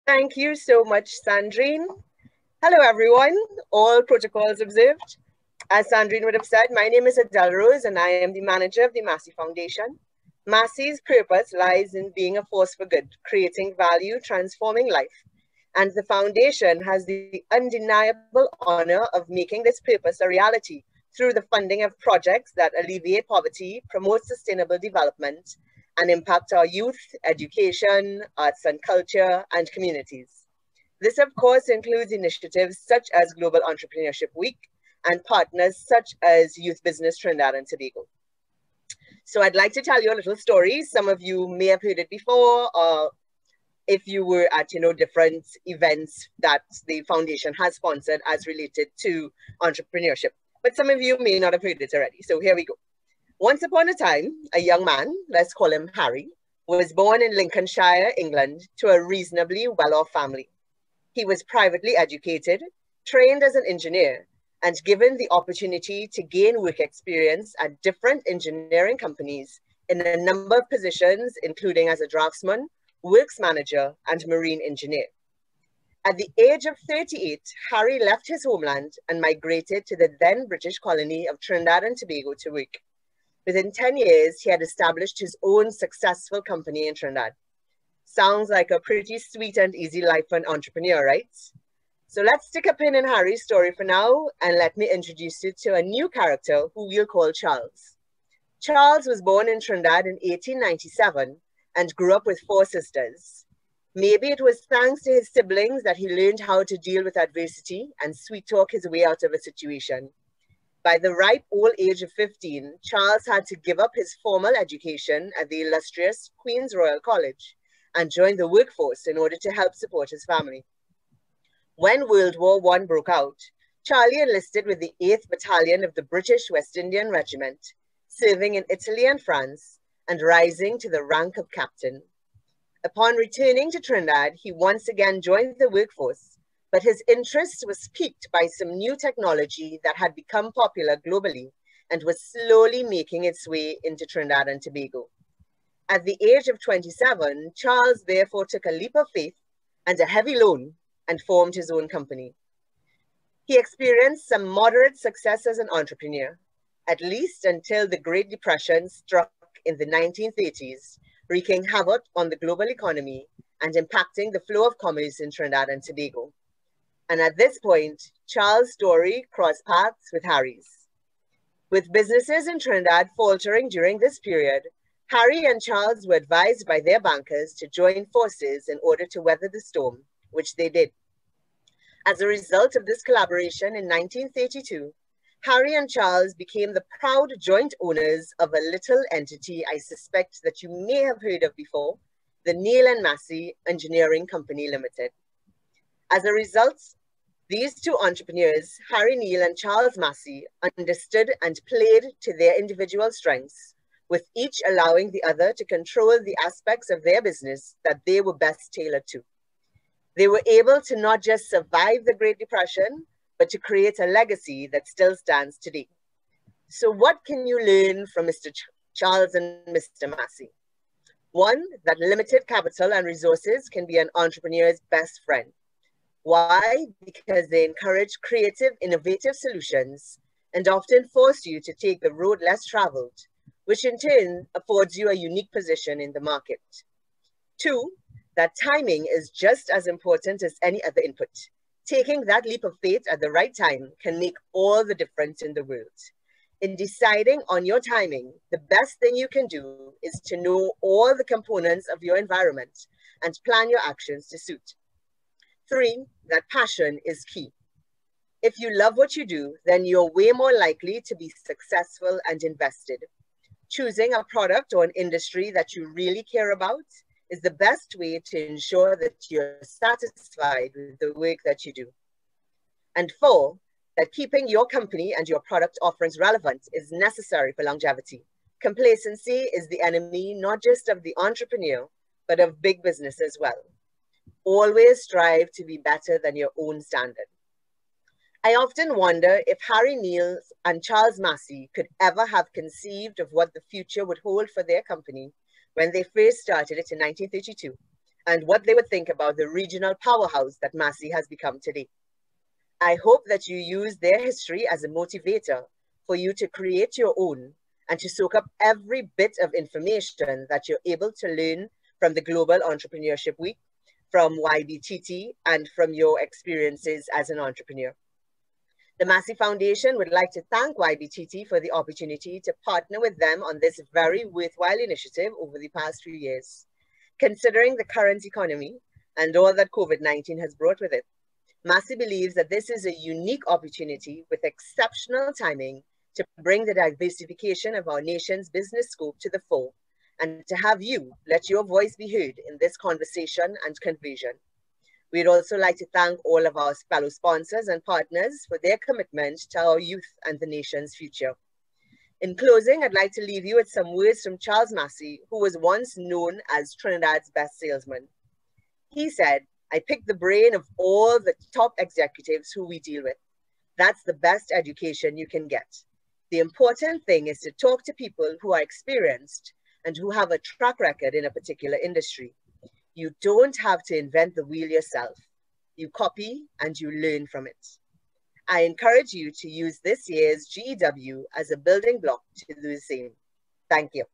Thank you so much, Sandrine. Hello, everyone. All protocols observed. As Sandrine would have said, my name is Adele Rose, and I am the manager of the Massy Foundation. Massy's purpose lies in being a force for good, creating value, transforming life. And the foundation has the undeniable honor of making this purpose a reality through the funding of projects that alleviate poverty, promote sustainable development, and impact our youth, education, arts and culture, and communities. This, of course, includes initiatives such as Global Entrepreneurship Week and partners such as Youth Business Trinidad and Tobago. So I'd like to tell you a little story. Some of you may have heard it before, or if you were at different events that the foundation has sponsored as related to entrepreneurship. But some of you may not have heard it already. So here we go. Once upon a time, a young man, let's call him Harry, was born in Lincolnshire, England, to a reasonably well-off family. He was privately educated, trained as an engineer, and given the opportunity to gain work experience at different engineering companies in a number of positions, including as a draftsman, works manager, and marine engineer. At the age of 38, Harry left his homeland and migrated to the then British colony of Trinidad and Tobago to work. Within 10 years, he had established his own successful company in Trinidad. Sounds like a pretty sweet and easy life for an entrepreneur, right? So let's stick a pin in Harry's story for now, and let me introduce you to a new character who we'll call Charles. Charles was born in Trinidad in 1897 and grew up with 4 sisters. Maybe it was thanks to his siblings that he learned how to deal with adversity and sweet talk his way out of a situation. By the ripe old age of 15, Charles had to give up his formal education at the illustrious Queen's Royal College and join the workforce in order to help support his family. When World War I broke out, Charlie enlisted with the 8th Battalion of the British West Indian Regiment, serving in Italy and France, and rising to the rank of captain. Upon returning to Trinidad, he once again joined the workforce, but his interest was piqued by some new technology that had become popular globally and was slowly making its way into Trinidad and Tobago. At the age of 27, Charles therefore took a leap of faith and a heavy loan and formed his own company. He experienced some moderate success as an entrepreneur, at least until the Great Depression struck in the 1930s, wreaking havoc on the global economy and impacting the flow of commerce in Trinidad and Tobago. And at this point, Charles' story crossed paths with Harry's. With businesses in Trinidad faltering during this period, Harry and Charles were advised by their bankers to join forces in order to weather the storm, which they did. As a result of this collaboration in 1932, Harry and Charles became the proud joint owners of a little entity I suspect that you may have heard of before, the Neil and Massy Engineering Company Limited. As a result, these two entrepreneurs, Harry Neil and Charles Massy, understood and played to their individual strengths, with each allowing the other to control the aspects of their business that they were best tailored to. They were able to not just survive the Great Depression, but to create a legacy that still stands today. So what can you learn from Mr. Charles and Mr. Massy? One, that limited capital and resources can be an entrepreneur's best friend. Why? Because they encourage creative, innovative solutions and often force you to take the road less traveled, which in turn affords you a unique position in the market. Two, that timing is just as important as any other input. Taking that leap of faith at the right time can make all the difference in the world. In deciding on your timing, the best thing you can do is to know all the components of your environment and plan your actions to suit. Three, that passion is key. If you love what you do, then you're way more likely to be successful and invested. Choosing a product or an industry that you really care about is the best way to ensure that you're satisfied with the work that you do. And four, that keeping your company and your product offerings relevant is necessary for longevity. Complacency is the enemy not just of the entrepreneur, but of big business as well. Always strive to be better than your own standard. I often wonder if Harry Neil and Charles Massy could ever have conceived of what the future would hold for their company when they first started it in 1932, and what they would think about the regional powerhouse that Massy has become today. I hope that you use their history as a motivator for you to create your own and to soak up every bit of information that you're able to learn from the Global Entrepreneurship Week, from YBTT, and from your experiences as an entrepreneur. The Massy Foundation would like to thank YBTT for the opportunity to partner with them on this very worthwhile initiative over the past few years. Considering the current economy and all that COVID-19 has brought with it, Massy believes that this is a unique opportunity with exceptional timing to bring the diversification of our nation's business scope to the fore and to have you let your voice be heard in this conversation and conversion. We'd also like to thank all of our fellow sponsors and partners for their commitment to our youth and the nation's future. In closing, I'd like to leave you with some words from Charles Massy, who was once known as Trinidad's best salesman. He said, "I pick the brain of all the top executives who we deal with. That's the best education you can get. The important thing is to talk to people who are experienced and who have a track record in a particular industry. You don't have to invent the wheel yourself. You copy and you learn from it." I encourage you to use this year's GEW as a building block to do the same. Thank you.